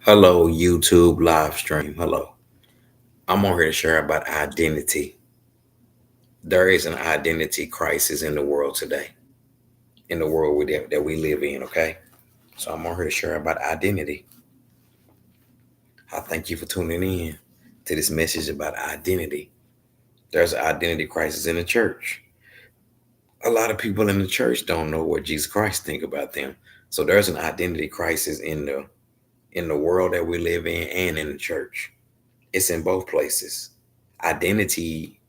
Hello, YouTube live stream. Hello. I'm on here to share about identity. There is an identity crisis in the world today, in the world that we live in, okay? So I'm on here to share about identity. I thank you for tuning in to this message about identity. There's an identity crisis in the church. A lot of people in the church don't know what Jesus Christ think about them. So there's an identity crisis in the world that we live in and in the church. It's in both places. Identity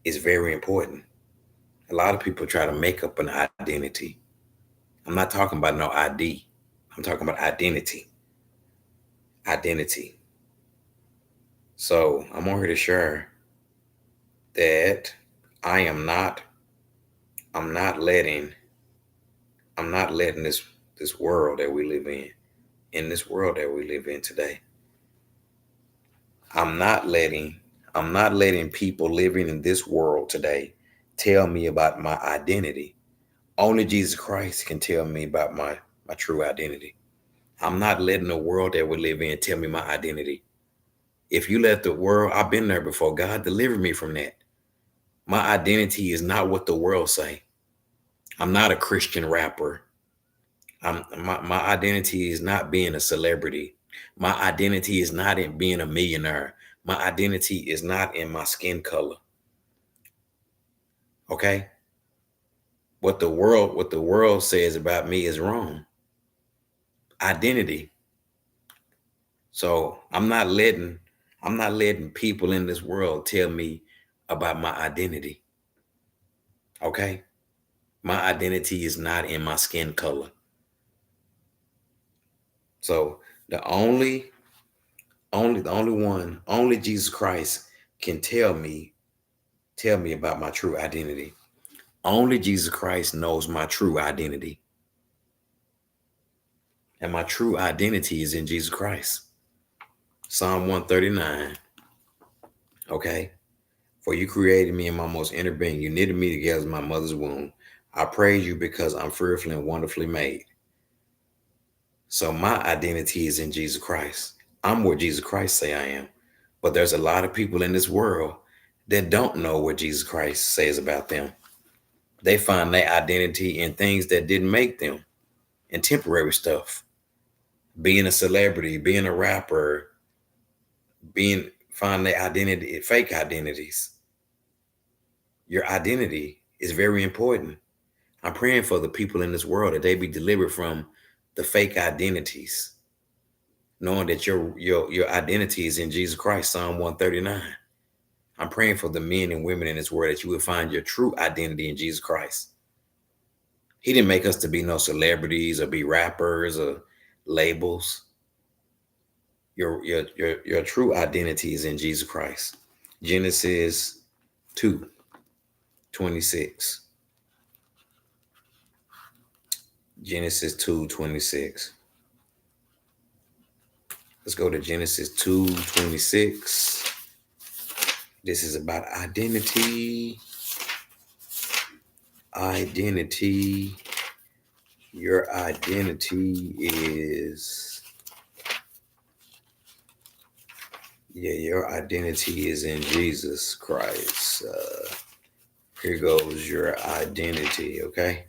is very important. A lot of people try to make up an identity. I'm not talking about no ID. I'm talking about identity. Identity. So I'm on here to share that I am not, I'm not letting, I'm not letting this world that we live in this world that we live in today, I'm not letting, I'm not letting people living in this world today tell me about my identity. Only Jesus Christ can tell me about my true identity. I'm not letting the world that we live in tell me my identity. If you let the world, I've been there before. God delivered me from that. My identity is not what the world say. I'm not a Christian rapper. My identity is not being a celebrity. My identity is not in being a millionaire. My identity is not in my skin color. Okay? What the world says about me is wrong. Identity. So I'm not letting people in this world tell me about my identity. Okay? My identity is not in my skin color. So the only Jesus Christ can tell me about my true identity. Only Jesus Christ knows my true identity. And my true identity is in Jesus Christ. Psalm 139. Okay. For you created me in my most inner being. You knitted me together in my mother's womb. I praise you because I'm fearfully and wonderfully made. So my identity is in Jesus Christ. I'm what Jesus Christ say I am. But there's a lot of people in this world that don't know what Jesus Christ says about them. They find their identity in things that didn't make them, in temporary stuff. Being a celebrity, being a rapper, being find their identity, fake identities. Your identity is very important. I'm praying for the people in this world that they be delivered from the fake identities, knowing that your identity is in Jesus Christ, Psalm 139. I'm praying for the men and women in this world that you would find your true identity in Jesus Christ. He didn't make us to be no celebrities or be rappers or labels. Your true identity is in Jesus Christ. Genesis 2:26. Genesis 2:26. Let's go to Genesis 2:26. This is about identity. Identity. Your identity is, yeah, your identity is in Jesus Christ. Here goes your identity, okay?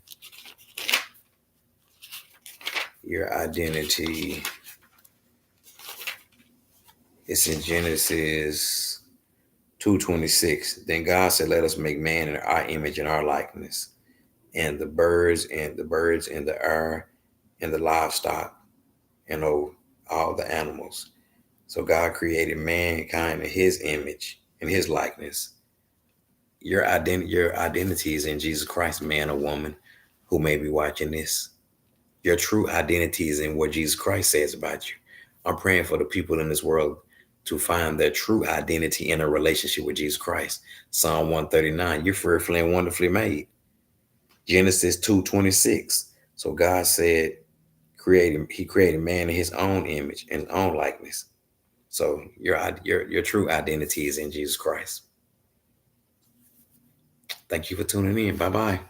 Your identity. It's in Genesis 2:26. Then God said, let us make man in our image and our likeness, and the birds and the air and the livestock and all the animals. So God created mankind in his image and his likeness. Your identity is in Jesus Christ, man or woman who may be watching this. Your true identity is in what Jesus Christ says about you. I'm praying for the people in this world to find their true identity in a relationship with Jesus Christ. Psalm 139, you're fearfully and wonderfully made. Genesis 2:26. So God said, he created man in his own image and own likeness. So your true identity is in Jesus Christ. Thank you for tuning in. Bye bye.